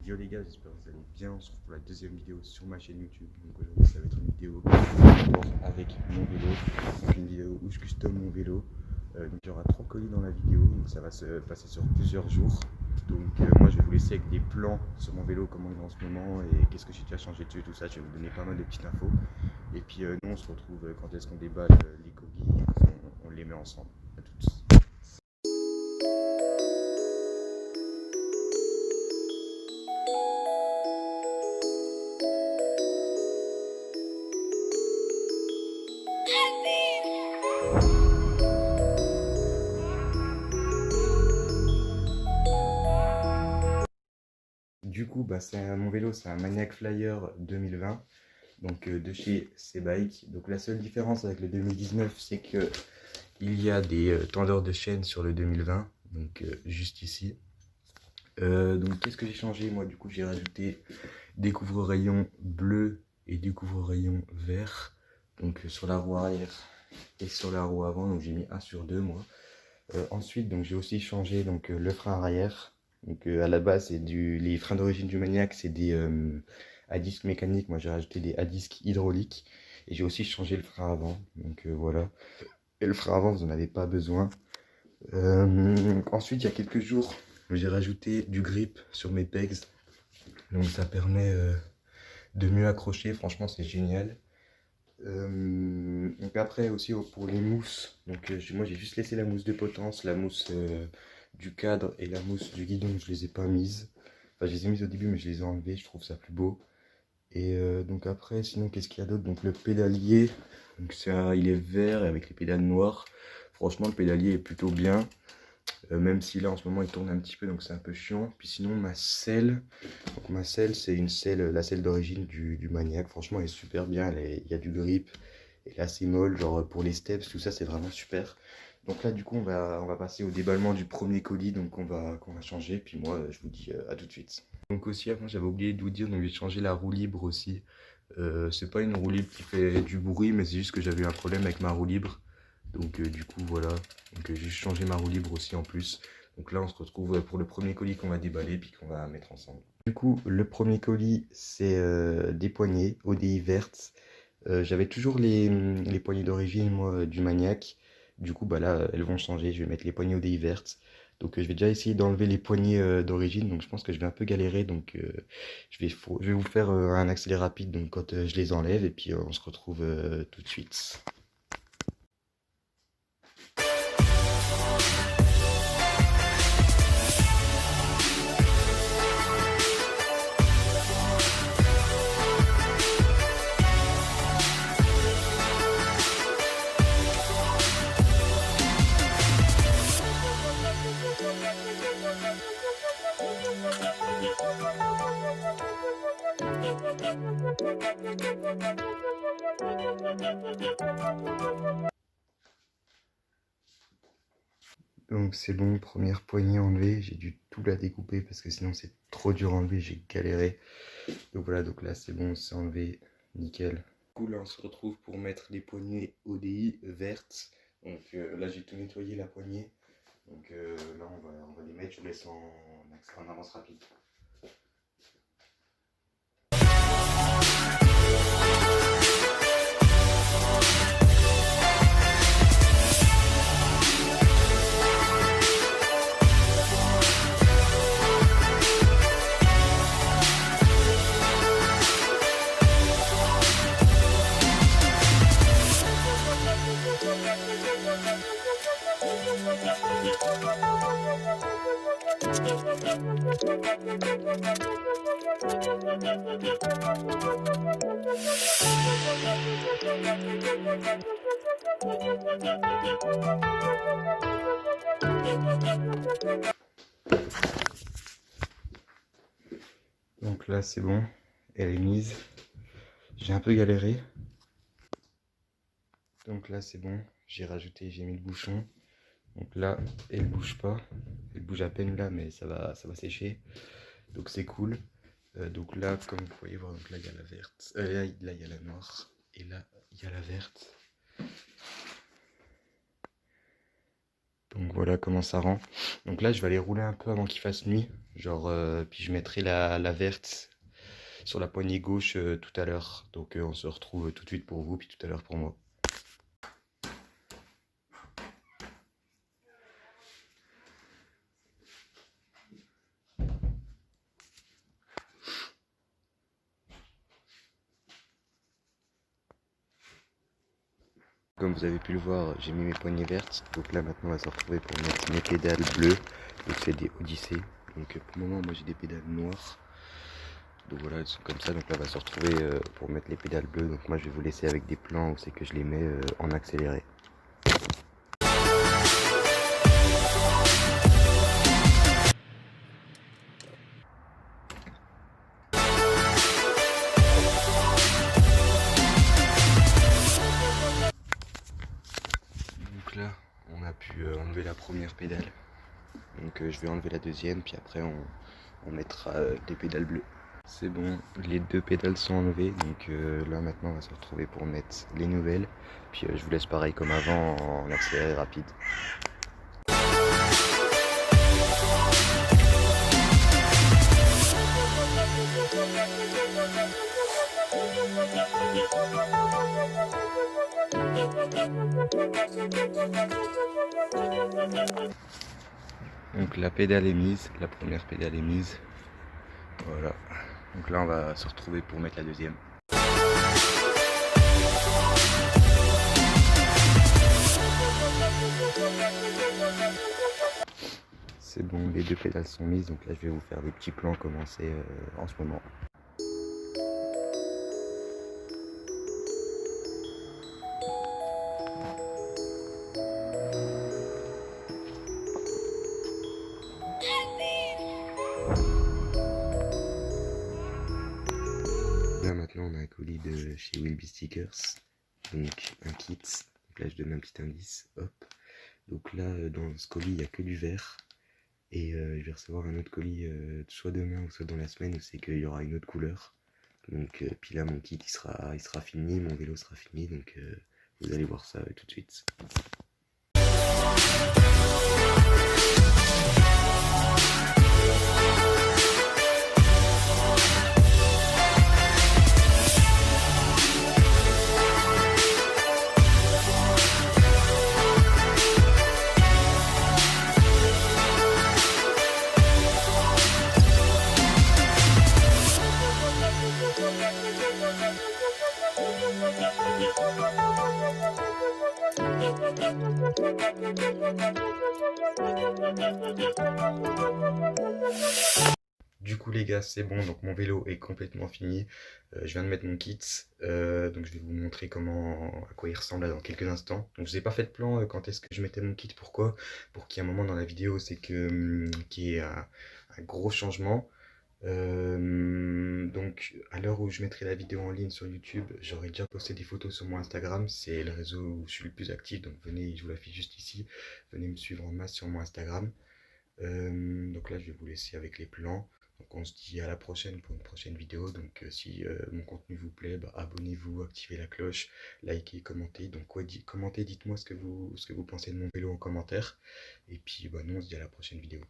Yo les gars, j'espère que vous allez bien. On se retrouve pour la deuxième vidéo sur ma chaîne YouTube. Donc aujourd'hui ça va être une vidéo avec mon vélo. Donc une vidéo où je custom mon vélo. Donc il y aura 3 colis dans la vidéo. Donc ça va se passer sur plusieurs jours. Donc moi je vais vous laisser avec des plans sur mon vélo, comment il est en ce moment et qu'est-ce que j'ai déjà changé dessus, tout ça. Je vais vous donner pas mal de petites infos. Et puis nous on se retrouve quand est-ce qu'on déballe les colis et on les met ensemble. À toutes. Du coup, mon vélo, c'est un Maniac Flyer 2020, donc de chez C-Bike. Donc la seule différence avec le 2019, c'est que il y a des tendeurs de chaîne sur le 2020, donc juste ici. Donc qu'est-ce que j'ai changé? Moi, du coup, j'ai rajouté des couvre-rayons bleus et des couvre-rayons verts, donc sur la roue arrière et sur la roue avant. Donc j'ai mis 1 sur 2 moi. Ensuite, donc j'ai aussi changé le frein arrière. Donc à la base, les freins d'origine du Maniac, c'est des à disque mécanique. Moi, j'ai rajouté des à disque hydrauliques. Et j'ai aussi changé le frein avant. Donc voilà. Et le frein avant, vous n'en avez pas besoin. Ensuite, il y a quelques jours, j'ai rajouté du grip sur mes pegs. Donc ça permet de mieux accrocher. Franchement, c'est génial. Donc après aussi pour les mousses, moi j'ai juste laissé la mousse de potence, la mousse du cadre et la mousse du guidon, je les ai pas mises. Enfin je les ai mises au début mais je les ai enlevées, je trouve ça plus beau. Et donc après sinon qu'est-ce qu'il y a d'autre? Donc le pédalier, il est vert avec les pédales noires. Franchement le pédalier est plutôt bien. Même si là en ce moment il tourne un petit peu donc c'est un peu chiant. Puis sinon ma selle, c'est la selle d'origine du Maniac. Franchement elle est super bien, il y a du grip. Et là c'est molle, genre pour les steps, tout ça c'est vraiment super. Donc là du coup on va passer au déballement du premier colis, donc qu'on va changer. Puis moi je vous dis à tout de suite. Donc aussi avant j'avais oublié de vous dire, donc j'ai changé la roue libre aussi. C'est pas une roue libre qui fait du bruit, mais c'est juste que j'avais eu un problème avec ma roue libre. Donc du coup voilà, donc j'ai changé ma roue libre aussi en plus. Donc là on se retrouve pour le premier colis qu'on va déballer puis qu'on va mettre ensemble. Du coup le premier colis c'est des poignées ODI vertes. J'avais toujours les poignées d'origine moi du Maniac. Du coup bah là elles vont changer, je vais mettre les poignées ODI vertes. Donc je vais déjà essayer d'enlever les poignées d'origine, donc je pense que je vais un peu galérer, donc je vais vous faire un accéléré rapide donc quand je les enlève et puis on se retrouve tout de suite. Donc c'est bon, première poignée enlevée, j'ai dû tout la découper parce que sinon c'est trop dur à enlever, j'ai galéré. Donc voilà, donc là c'est bon, c'est enlevé, nickel. Du coup là on se retrouve pour mettre les poignées ODI vertes. Donc là j'ai tout nettoyé la poignée. Donc là on va les mettre, je vous laisse en avance rapide. Donc là c'est bon, elle est mise. J'ai un peu galéré. Donc là c'est bon, j'ai mis le bouchon. Donc là elle bouge pas, elle bouge à peine là mais ça va sécher. Donc c'est cool. Donc là comme vous pouvez voir, donc là il y a la verte, là il y a la noire et là il y a la verte. Donc Donc voilà comment ça rend. Donc là je vais aller rouler un peu avant qu'il fasse nuit. Genre puis je mettrai la verte sur la poignée gauche tout à l'heure. Donc on se retrouve tout de suite pour vous puis tout à l'heure pour moi. Comme vous avez pu le voir, j'ai mis mes poignées vertes. Donc là maintenant on va se retrouver pour mettre mes pédales bleues. Donc c'est des Odyssey. Donc pour le moment moi j'ai des pédales noires. Donc voilà, elles sont comme ça. Donc là on va se retrouver pour mettre les pédales bleues. Donc moi je vais vous laisser avec des plans où c'est que je les mets en accéléré. Donc là on a pu enlever la première pédale. Donc je vais enlever la deuxième, puis après on mettra les pédales bleues. C'est bon, les deux pédales sont enlevées, donc là maintenant on va se retrouver pour mettre les nouvelles. Puis je vous laisse pareil comme avant en accéléré rapide. Donc la pédale est mise, la première pédale est mise. Voilà. Donc là on va se retrouver pour mettre la deuxième. C'est bon, les deux pédales sont mises, donc là je vais vous faire des petits plans commencer en ce moment. Là maintenant on a un colis de chez Will Be Stickers, donc un kit. Donc là je donne un petit indice, hop. Donc là dans ce colis il n'y a que du vert. Et je vais recevoir un autre colis soit demain ou soit dans la semaine où c'est qu'il y aura une autre couleur. Donc puis là mon kit il sera fini, mon vélo sera fini, donc vous allez voir ça tout de suite. Du coup les gars c'est bon, donc mon vélo est complètement fini, je viens de mettre mon kit, donc je vais vous montrer à quoi il ressemble là dans quelques instants. Donc je n'ai pas fait de plan quand est-ce que je mettais mon kit, pourquoi? Pour qu'il y ait un moment dans la vidéo c'est que qu'il y ait un gros changement. Donc à l'heure où je mettrai la vidéo en ligne sur YouTube, j'aurai déjà posté des photos sur mon Instagram, c'est le réseau où je suis le plus actif, donc venez, je vous l'affiche juste ici, venez me suivre en masse sur mon Instagram. Donc là je vais vous laisser avec les plans. Donc on se dit à la prochaine pour une prochaine vidéo. Donc si mon contenu vous plaît, bah, abonnez-vous, activez la cloche, likez, commentez. Donc commentez, dites-moi ce que vous pensez de mon vélo en commentaire. Et puis bah, nous on se dit à la prochaine vidéo.